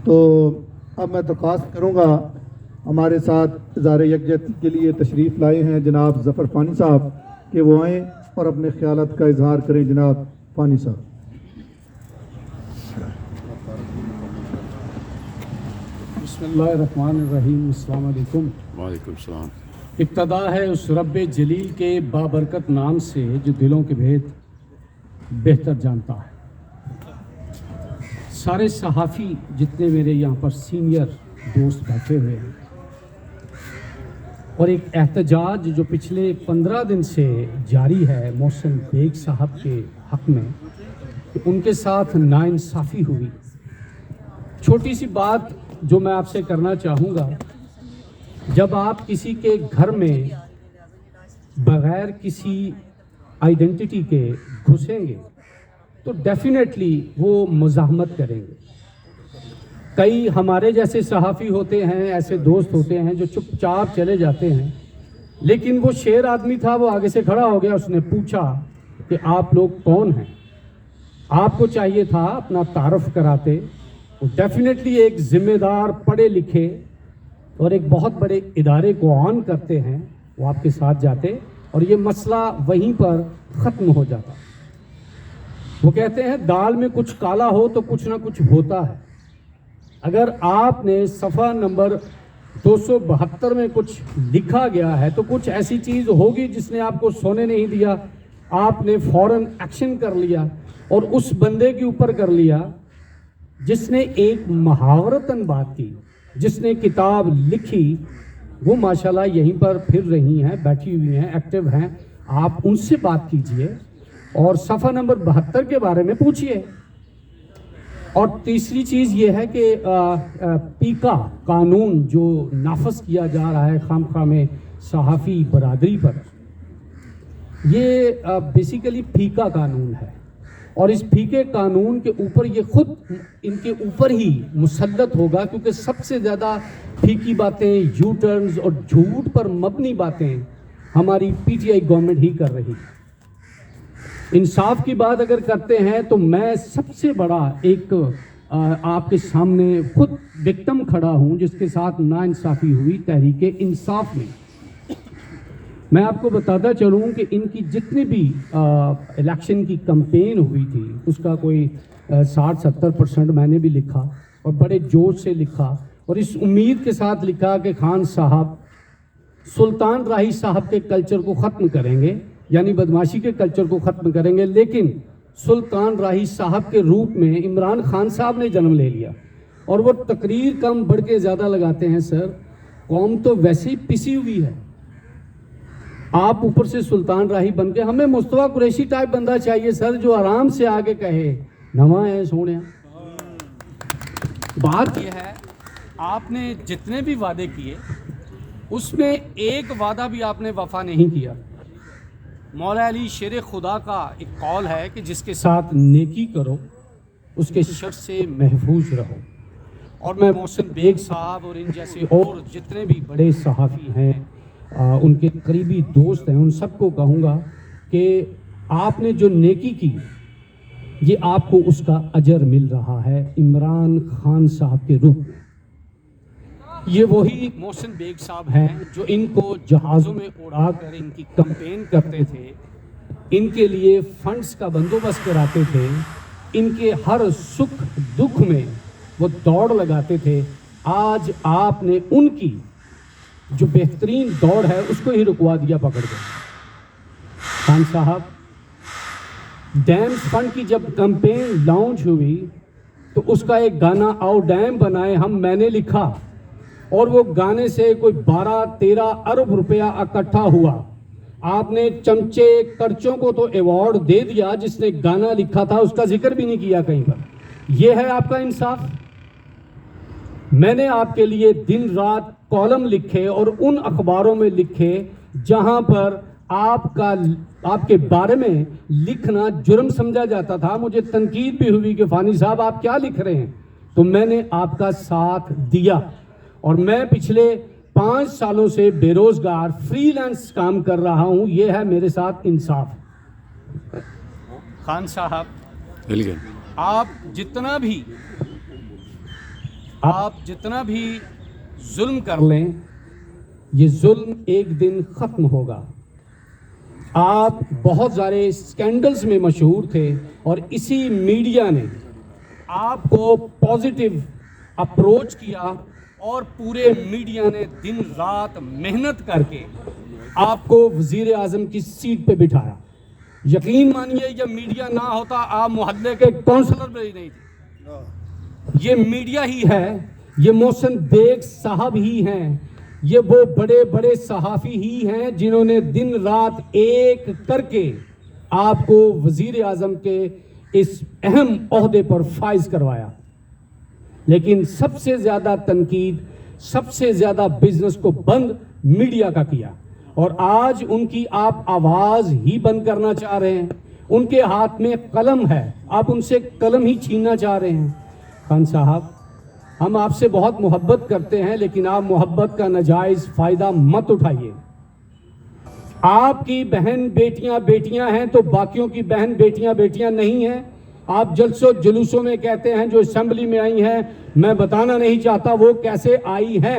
تو اب میں درخواست کروں گا ہمارے ساتھ اظہار یکجہتی کے لیے تشریف لائے ہیں جناب ظفر فانی صاحب کہ وہ آئیں اور اپنے خیالات کا اظہار کریں. جناب فانی صاحب. بسم اللہ الرحمن الرحیم. السلام علیکم. وعلیکم السلام. ابتدا ہے اس رب جلیل کے بابرکت نام سے جو دلوں کے بھید بہتر جانتا ہے. سارے صحافی جتنے میرے یہاں پر سینئر دوست بیٹھے ہوئے ہیں اور ایک احتجاج جو پچھلے 15 دن سے جاری ہے محسن بیگ صاحب کے حق میں کہ ان کے ساتھ ناانصافی ہوئی. چھوٹی سی بات جو میں آپ سے کرنا چاہوں گا، جب آپ کسی کے گھر میں بغیر کسی آئیڈینٹی کے گھسیں گے تو ڈیفینیٹلی وہ مزاحمت کریں گے. کئی ہمارے جیسے صحافی ہوتے ہیں، ایسے دوست ہوتے ہیں جو چپ چاپ چلے جاتے ہیں، لیکن وہ شیر آدمی تھا، وہ آگے سے کھڑا ہو گیا، اس نے پوچھا کہ آپ لوگ کون ہیں. آپ کو چاہیے تھا اپنا تعارف کراتے. وہ ڈیفینیٹلی ایک ذمہ دار پڑھے لکھے اور ایک بہت بڑے ادارے کو آن کرتے ہیں، وہ آپ کے ساتھ جاتے اور یہ مسئلہ وہیں پر ختم ہو جاتا. وہ کہتے ہیں دال میں کچھ کالا ہو تو کچھ نہ کچھ ہوتا ہے. اگر آپ نے صفحہ نمبر 272 میں کچھ لکھا گیا ہے تو کچھ ایسی چیز ہوگی جس نے آپ کو سونے نہیں دیا. آپ نے فوراً ایکشن کر لیا اور اس بندے کے اوپر کر لیا جس نے ایک محاورتاً بات کی، جس نے کتاب لکھی. وہ ماشاءاللہ یہیں پر پھر رہی ہیں، بیٹھی ہوئی ہیں، ایکٹیو ہیں. آپ ان سے بات کیجئے اور صفحہ نمبر 72 کے بارے میں پوچھئے. اور تیسری چیز یہ ہے کہ پیکا قانون جو نافذ کیا جا رہا ہے خام خواہ میں صحافی برادری پر، یہ بیسیکلی پھیکا قانون ہے اور اس پھیکے قانون کے اوپر یہ خود ان کے اوپر ہی مسلط ہوگا، کیونکہ سب سے زیادہ پھیکی باتیں، یو ٹرنز اور جھوٹ پر مبنی باتیں ہماری پی ٹی آئی گورنمنٹ ہی کر رہی. انصاف کی بات اگر کرتے ہیں تو میں سب سے بڑا ایک آپ کے سامنے خود وکٹم کھڑا ہوں جس کے ساتھ ناانصافی ہوئی تحریک انصاف میں. میں آپ کو بتاتا چلوں کہ ان کی جتنی بھی الیکشن کی کمپین ہوئی تھی اس کا کوئی 60-70% میں نے بھی لکھا اور بڑے جوش سے لکھا اور اس امید کے ساتھ لکھا کہ خان صاحب سلطان راہی صاحب کے کلچر کو ختم کریں گے، یعنی بدماشی کے کلچر کو ختم کریں گے. لیکن سلطان راہی صاحب کے روپ میں عمران خان صاحب نے جنم لے لیا اور وہ تقریر کم بڑھ کے زیادہ لگاتے ہیں. سر قوم تو ویسے ہی پسی ہوئی ہے، آپ اوپر سے سلطان راہی بن کے. ہمیں مصطفیٰ قریشی ٹائپ بندہ چاہیے سر جو آرام سے آگے کہے نواں ہے سونے. بات یہ ہے آپ نے جتنے بھی وعدے کیے اس میں ایک وعدہ بھی آپ نے وفا نہیں کیا. مولا علی شیر خدا کا ایک قول ہے کہ جس کے ساتھ نیکی کرو اس کے شر سے محفوظ رہو. اور میں محسن بیگ صاحب اور ان جیسے اور جتنے بھی بڑے صحافی ہیں، ان کے قریبی دوست ہیں، ان سب کو کہوں گا کہ آپ نے جو نیکی کی یہ آپ کو اس کا اجر مل رہا ہے عمران خان صاحب کے روح میں. یہ وہی محسن بیگ صاحب ہیں جو ان کو جہازوں میں اڑا کر ان کی کمپین کرتے تھے، ان کے لیے فنڈز کا بندوبست کراتے تھے، ان کے ہر سکھ دکھ میں وہ دوڑ لگاتے تھے. آج آپ نے ان کی جو بہترین دوڑ ہے اس کو ہی رکوا دیا پکڑ کے. خان صاحب ڈیم فنڈ کی جب کمپین لانچ ہوئی تو اس کا ایک گانا آؤ ڈیم بنائے ہم میں نے لکھا اور وہ گانے سے کوئی 12-13 ارب روپیہ اکٹھا ہوا. آپ نے چمچے کرچوں کو تو ایوارڈ دے دیا، جس نے گانا لکھا تھا اس کا ذکر بھی نہیں کیا کہیں پر. یہ ہے آپ کا انصاف. میں نے آپ کے لیے دن رات کالم لکھے اور ان اخباروں میں لکھے جہاں پر آپ کے بارے میں لکھنا جرم سمجھا جاتا تھا. مجھے تنقید بھی ہوئی کہ فانی صاحب آپ کیا لکھ رہے ہیں، تو میں نے آپ کا ساتھ دیا. اور میں پچھلے 5 سالوں سے بے روزگار فری لانس کام کر رہا ہوں. یہ ہے میرے ساتھ انصاف. خان صاحب آپ جتنا بھی آپ جتنا بھی ظلم کر لیں یہ ظلم ایک دن ختم ہوگا. آپ بہت سارے سکینڈلز میں مشہور تھے اور اسی میڈیا نے آپ کو پازیٹیو اپروچ کیا اور پورے میڈیا نے دن رات محنت کر کے آپ کو وزیر اعظم کی سیٹ پہ بٹھایا. یقین مانیے یہ میڈیا نہ ہوتا آپ محلے کے کونسلر بھی نہیں تھے. یہ میڈیا ہی ہے, یہ محسن بیگ صاحب ہی ہیں, یہ وہ بڑے بڑے صحافی ہی ہیں جنہوں نے دن رات ایک کر کے آپ کو وزیر اعظم کے اس اہم عہدے پر فائز کروایا. لیکن سب سے زیادہ تنقید, سب سے زیادہ بزنس کو بند میڈیا کا کیا, اور آج ان کی آپ آواز ہی بند کرنا چاہ رہے ہیں. ان کے ہاتھ میں قلم ہے, آپ ان سے قلم ہی چھیننا چاہ رہے ہیں. خان صاحب, ہم آپ سے بہت محبت کرتے ہیں لیکن آپ محبت کا ناجائز فائدہ مت اٹھائیے. آپ کی بہن بیٹیاں ہیں تو باقیوں کی بہن بیٹیاں نہیں ہیں. آپ جلسوں جلوسوں میں کہتے ہیں جو اسمبلی میں آئی ہیں, میں بتانا نہیں چاہتا وہ کیسے آئی ہیں.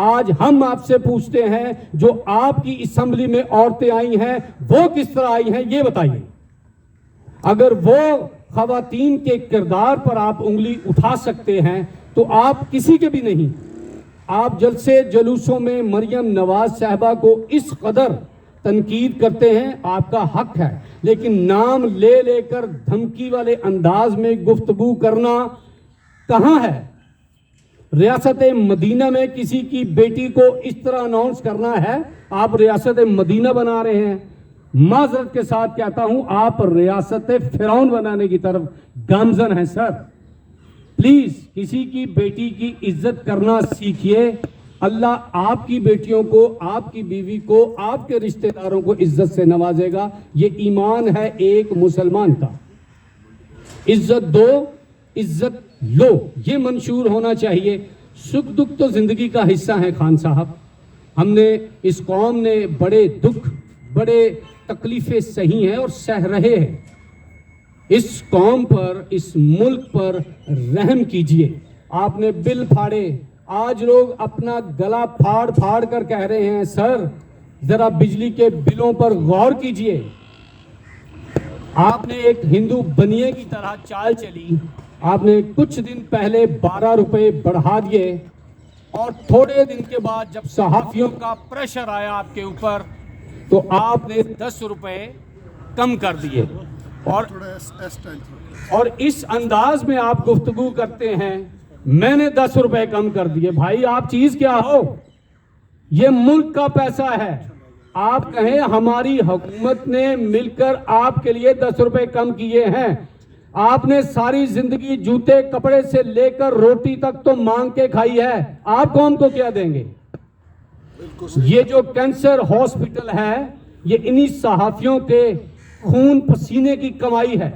آج ہم آپ سے پوچھتے ہیں جو آپ کی اسمبلی میں عورتیں آئی ہیں وہ کس طرح آئی ہیں یہ بتائیے. اگر وہ خواتین کے کردار پر آپ انگلی اٹھا سکتے ہیں تو آپ کسی کے بھی نہیں. آپ جلسے جلوسوں میں مریم نواز صاحبہ کو اس قدر تنقید کرتے ہیں, آپ کا حق ہے, لیکن نام لے لے کر دھمکی والے انداز میں گفتگو کرنا کہاں ہے؟ ریاست مدینہ میں کسی کی بیٹی کو اس طرح اناؤنس کرنا ہے؟ آپ ریاست مدینہ بنا رہے ہیں. معذرت کے ساتھ کہتا ہوں آپ ریاست فرعون بنانے کی طرف گامزن ہیں سر. پلیز کسی کی بیٹی کی عزت کرنا سیکھیے. اللہ آپ کی بیٹیوں کو, آپ کی بیوی کو, آپ کے رشتہ داروں کو عزت سے نوازے گا. یہ ایمان ہے ایک مسلمان کا. عزت دو, عزت لو, یہ منشور ہونا چاہیے. سکھ دکھ تو زندگی کا حصہ ہے خان صاحب. ہم نے, اس قوم نے بڑے دکھ, بڑے تکلیفیں سہی ہیں اور سہ رہے ہیں. اس قوم پر, اس ملک پر رحم کیجئے. آپ نے بل پھاڑے, آج لوگ اپنا گلا پھاڑ کر کہہ رہے ہیں سر ذرا بجلی کے بلوں پر غور کیجئے. آپ نے ایک ہندو بنیے کی طرح چال چلی. آپ نے کچھ دن پہلے 12 روپے بڑھا دیے اور تھوڑے دن کے بعد جب صحافیوں کا پریشر آیا آپ کے اوپر تو آپ نے 10 روپے کم کر دیے. اور اس انداز میں آپ گفتگو کرتے ہیں میں نے 10 روپے کم کر دیے. بھائی آپ چیز کیا ہو؟ یہ ملک کا پیسہ ہے. آپ کہیں ہماری حکومت نے مل کر آپ کے لیے 10 روپے کم کیے ہیں. آپ نے ساری زندگی جوتے کپڑے سے لے کر روٹی تک تو مانگ کے کھائی ہے. آپ قوم کو کیا دیں گے؟ یہ جو کینسر ہاسپٹل ہے یہ انہی صحافیوں کے خون پسینے کی کمائی ہے.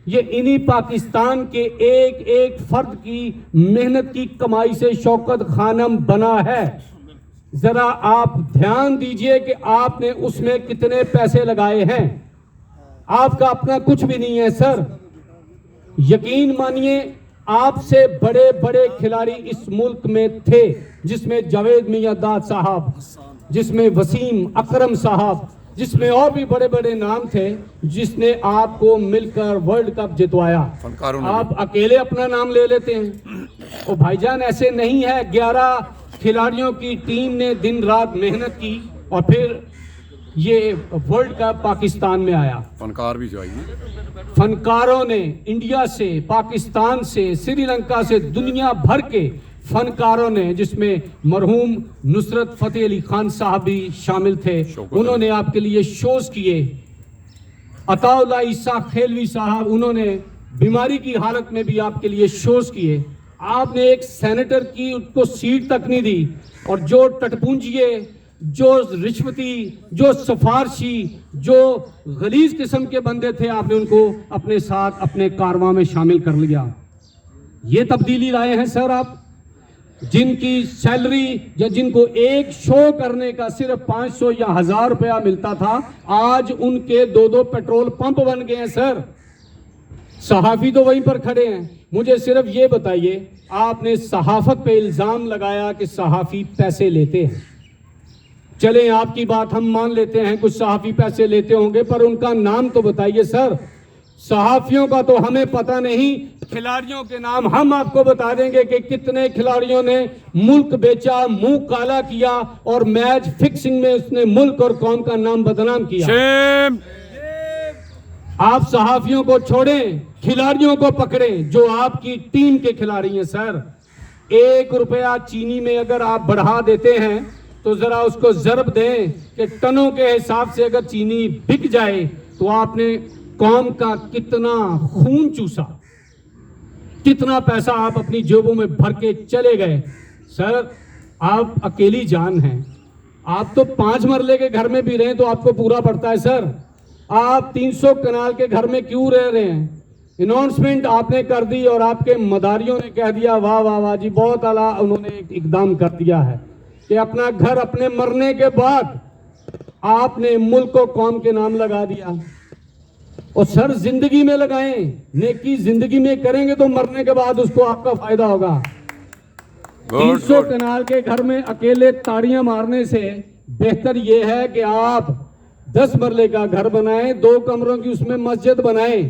یہ انہی پاکستان کے ایک ایک فرد کی محنت کی کمائی سے شوکت خانم بنا ہے. ذرا آپ دھیان دیجئے کہ آپ نے اس میں کتنے پیسے لگائے ہیں. آپ کا اپنا کچھ بھی نہیں ہے سر. یقین مانیے آپ سے بڑے بڑے کھلاڑی اس ملک میں تھے, جس میں جاوید میاں داد صاحب, جس میں وسیم اکرم صاحب, جس میں اور بھی بڑے بڑے نام تھے, جس نے آپ کو مل کر ورلڈ کپ جتوایا. آپ اکیلے اپنا نام لے لیتے ہیں. اور بھائی جان ایسے نہیں ہے, 11 کھلاڑیوں کی ٹیم نے دن رات محنت کی اور پھر یہ ورلڈ کپ پاکستان میں آیا. فنکار بھی چاہیے. فنکاروں نے انڈیا سے, پاکستان سے, سری لنکا سے, دنیا بھر کے فنکاروں نے, جس میں مرحوم نصرت فتح علی خان صاحب بھی شامل تھے, انہوں نے آپ کے لیے شوز کیے. عطا اللہ عیسیٰ کھیلوی صاحب, انہوں نے بیماری کی حالت میں بھی آپ کے لیے شوز کیے. آپ نے ایک سینیٹر کی ان کو سیٹ تک نہیں دی, اور جو ٹٹپونجیے, جو رشوتی, جو سفارشی, جو غلیظ قسم کے بندے تھے, آپ نے ان کو اپنے ساتھ اپنے کارواں میں شامل کر لیا. یہ تبدیلی لائے ہیں سر آپ. جن کی سیلری یا جن کو ایک شو کرنے کا صرف 500 یا 1000 روپیہ ملتا تھا, آج ان کے 2 پیٹرول پمپ بن گئے ہیں سر. صحافی تو وہیں پر کھڑے ہیں. مجھے صرف یہ بتائیے، آپ نے صحافت پہ الزام لگایا کہ صحافی پیسے لیتے ہیں. چلیں آپ کی بات ہم مان لیتے ہیں، کچھ صحافی پیسے لیتے ہوں گے، پر ان کا نام تو بتائیے سر. صحافیوں کا تو ہمیں پتہ نہیں، کھلاڑیوں کے نام ہم آپ کو بتا دیں گے کہ کتنے کھلاڑیوں نے ملک بیچا، منہ کالا کیا اور میچ فکسنگ میں اس نے ملک اور قوم کا نام بدنام کیا. آپ صحافیوں کو چھوڑیں، کھلاڑیوں کو پکڑیں جو آپ کی ٹیم کے کھلاڑی ہیں. سر 1 روپیہ چینی میں اگر آپ بڑھا دیتے ہیں تو ذرا اس کو ضرب دیں کہ ٹنوں کے حساب سے اگر چینی بک جائے تو آپ نے قوم کا کتنا خون چوسا، کتنا پیسہ آپ اپنی جیبوں میں بھر کے چلے گئے. سر آپ اکیلی جان ہیں، آپ تو 5 مرلے کے گھر میں بھی رہیں تو آپ کو پورا پڑتا ہے. سر آپ 300 کنال کے گھر میں کیوں رہ رہے ہیں؟ اناؤنسمنٹ آپ نے کر دی اور آپ کے مداریوں نے کہہ دیا واہ واہ واہ جی بہت اعلیٰ، انہوں نے ایک اقدام کر دیا ہے کہ اپنا گھر اپنے مرنے کے بعد آپ نے ملک و قوم کے نام لگا دیا. اور سر زندگی میں لگائیں، نیکی زندگی میں کریں گے تو مرنے کے بعد اس کو آپ کا فائدہ ہوگا. 300 کنال کے گھر میں اکیلے تاڑیاں مارنے سے بہتر یہ ہے کہ آپ 10 مرلے کا گھر بنائیں، 2 کمروں کی اس میں مسجد بنائیں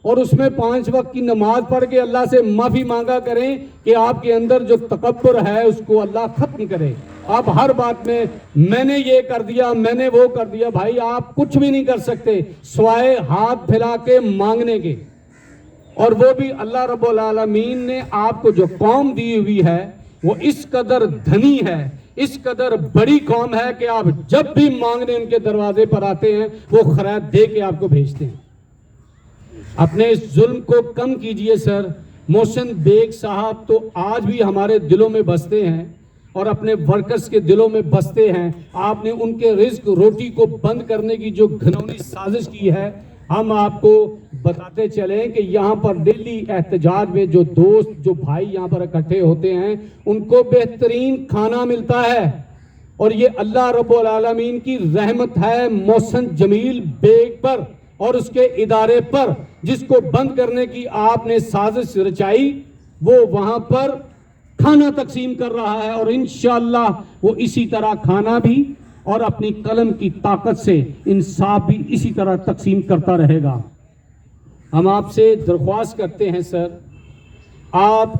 اور اس میں 5 وقت کی نماز پڑھ کے اللہ سے معافی مانگا کریں کہ آپ کے اندر جو تکبر ہے اس کو اللہ ختم کرے. آپ ہر بات میں نے یہ کر دیا، میں نے وہ کر دیا. بھائی آپ کچھ بھی نہیں کر سکتے سوائے ہاتھ پھیلا کے مانگنے کے، اور وہ بھی اللہ رب العالمین نے آپ کو جو قوم دی ہوئی ہے وہ اس قدر دھنی ہے، اس قدر بڑی قوم ہے کہ آپ جب بھی مانگنے ان کے دروازے پر آتے ہیں وہ خیرات دے کے آپ کو بھیجتے ہیں. اپنے اس ظلم کو کم کیجئے. سر محسن بیگ صاحب تو آج بھی ہمارے دلوں میں بستے ہیں اور اپنے ورکرز کے دلوں میں بستے ہیں. آپ نے ان کے رزق روٹی کو بند کرنے کی جو گھنونی سازش کی ہے، ہم آپ کو بتاتے چلیں کہ یہاں پر ڈیلی احتجاج میں جو دوست جو بھائی یہاں پر اکٹھے ہوتے ہیں ان کو بہترین کھانا ملتا ہے، اور یہ اللہ رب العالمین کی رحمت ہے محسن جمیل بیگ پر اور اس کے ادارے پر، جس کو بند کرنے کی آپ نے سازش رچائی. وہ وہاں پر کھانا تقسیم کر رہا ہے اور انشاءاللہ وہ اسی طرح کھانا بھی اور اپنی قلم کی طاقت سے انصاف بھی اسی طرح تقسیم کرتا رہے گا. ہم آپ سے درخواست کرتے ہیں سر، آپ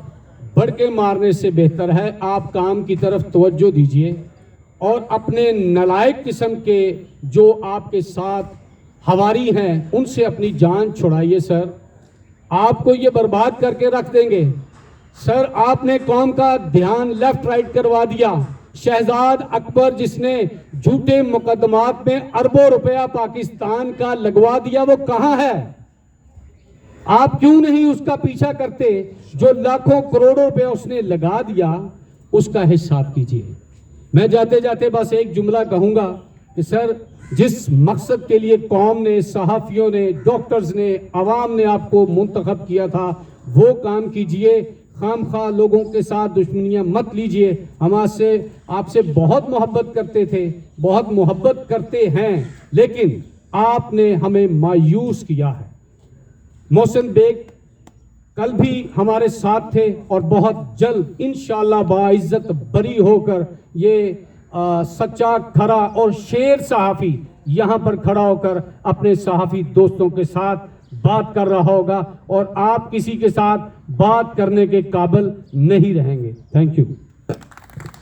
بڑھ کے مارنے سے بہتر ہے آپ کام کی طرف توجہ دیجئے اور اپنے نالائق قسم کے جو آپ کے ساتھ ہواری ہیں ان سے اپنی جان چھڑائیے. سر آپ کو یہ برباد کر کے رکھ دیں گے. سر آپ نے قوم کا دھیان لیفٹ رائٹ کروا دیا. شہزاد اکبر جس نے جھوٹے مقدمات میں اربوں روپیہ پاکستان کا لگوا دیا، وہ کہاں ہے؟ آپ کیوں نہیں اس کا پیچھا کرتے؟ جو لاکھوں کروڑوں روپے اس نے لگا دیا اس کا حساب کیجئے. میں جاتے جاتے بس ایک جملہ کہوں گا کہ سر جس مقصد کے لیے قوم نے، صحافیوں نے، ڈاکٹرز نے، عوام نے آپ کو منتخب کیا تھا وہ کام کیجئے. خام خواہ لوگوں کے ساتھ دشمنیاں مت لیجئے. ہم آپ سے بہت محبت کرتے تھے، بہت محبت کرتے ہیں، لیکن آپ نے ہمیں مایوس کیا ہے. محسن بیگ کل بھی ہمارے ساتھ تھے اور بہت جلد انشاءاللہ باعزت بری ہو کر یہ سچا کھرا اور شیر صحافی یہاں پر کھڑا ہو کر اپنے صحافی دوستوں کے ساتھ بات کر رہا ہوگا اور آپ کسی کے ساتھ بات کرنے کے قابل نہیں رہیں گے. Thank you.